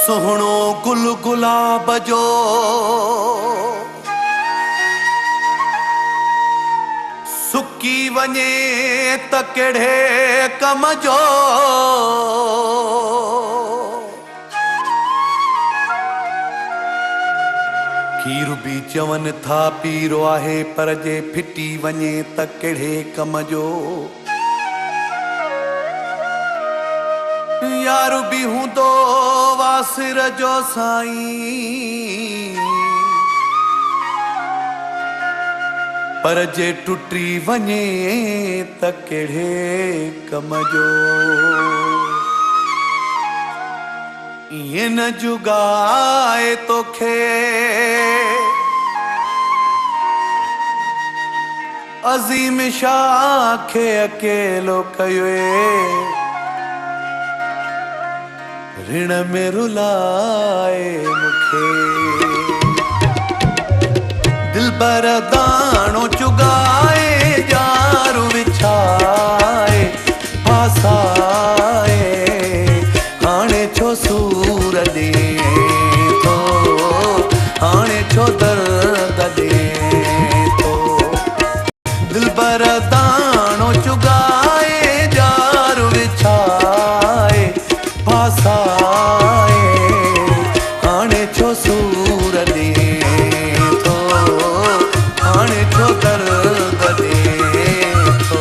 सुहणो गुल गुलाब जो सुकी वञे त कहिड़े कम जो। खीर भी चवन था पीरो आहे पर जे फिटी वञे त कहिड़े कम जो। यार भी हूंदो वासिर जो साईं पर जे टुटी वञे त कहिड़े कम जो। ईअं न जुगाए तोखे अज़ीम शाह खे अकेलो कयो ऋण में रुलाए मुखे। दिलबर दाणो चुगाए यार विछाए फासाए हाणे छो सूर ॾे थो हाणे छो दर्द ॾे थो। दिलबर दाणो चुगाए यार विछाए फासाए हाणे छो सूर ॾे थो हाणे छो दर्द ॾे थो।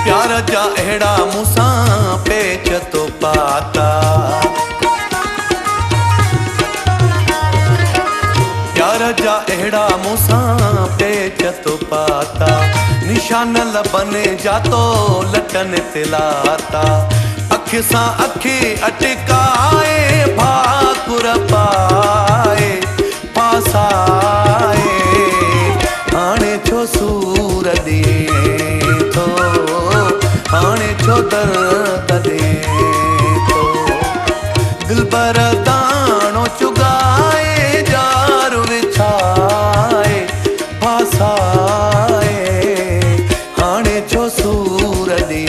प्यार जा अहिड़ा मूंसां पेच तो पाता। प्यार जा अहिड़ा मूंसां पेच तो पाता। निशान लबने जा तो लटन ते लाता। अख सां अखि अटकाए भाकुर पाए फासाए हाणे छो सूर ॾे थो हाणे छो दर्द ॾे थो। दिलबर दाणो चुगाए यार विछाए फासाए हाणे छो सूर ॾे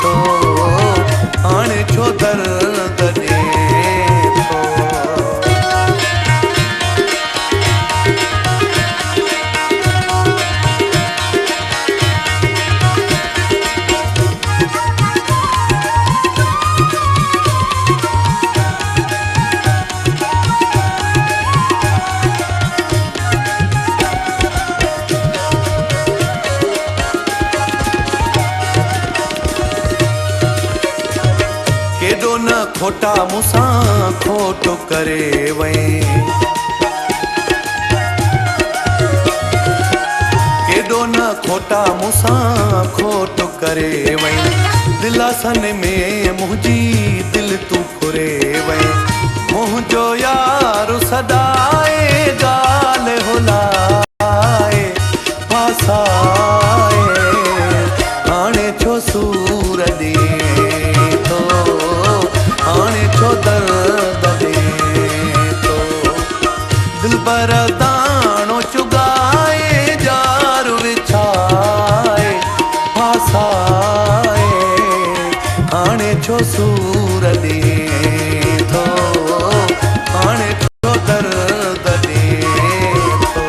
थो हाणे छो दर्द ॾे थो। केॾो न खोटा मूंसां खोट करे वई। केॾो न खोटा मूंसां खोट करे वई। दिलासन में मुंहिंजी दिल तूं फुरे वई। मुंहिंजो यार सदाए ॻाल्हि हुलाए फासाए हाणे छो सूर ॾे थो हाणे छो दर्द ॾे थो। दिलबर दाणो चुगाए यार विछाए फासाए हाणे छो सूर ॾे थो हाणे छो दर्द ॾे थो।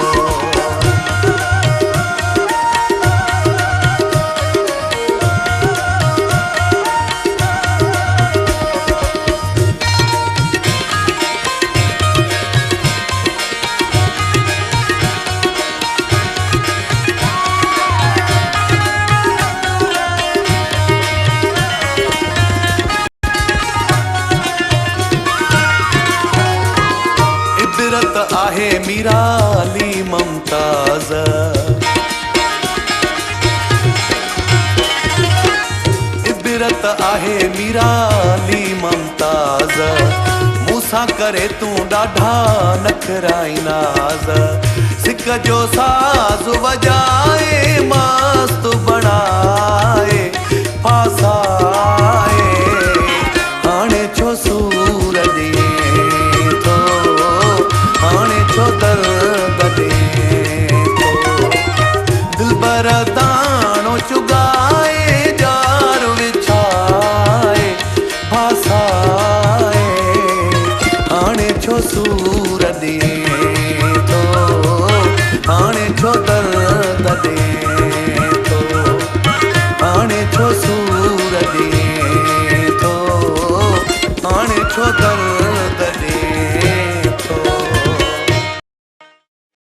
इबरत आहे मीराली मुमताज़। इबरत आहे मीराली मुमताज़। सां करे तूं ॾाढा नखराई नाज़ सिक जो साज़ वॼाए मस्त बणाए फासाए हाणे छो सूर ॾिए थो हाणे छो दर्द ॾिए थो दिलबर दाणो चुगाए जार विछाए फासाए हाणे छो सूर ॾिए थो हाणे छो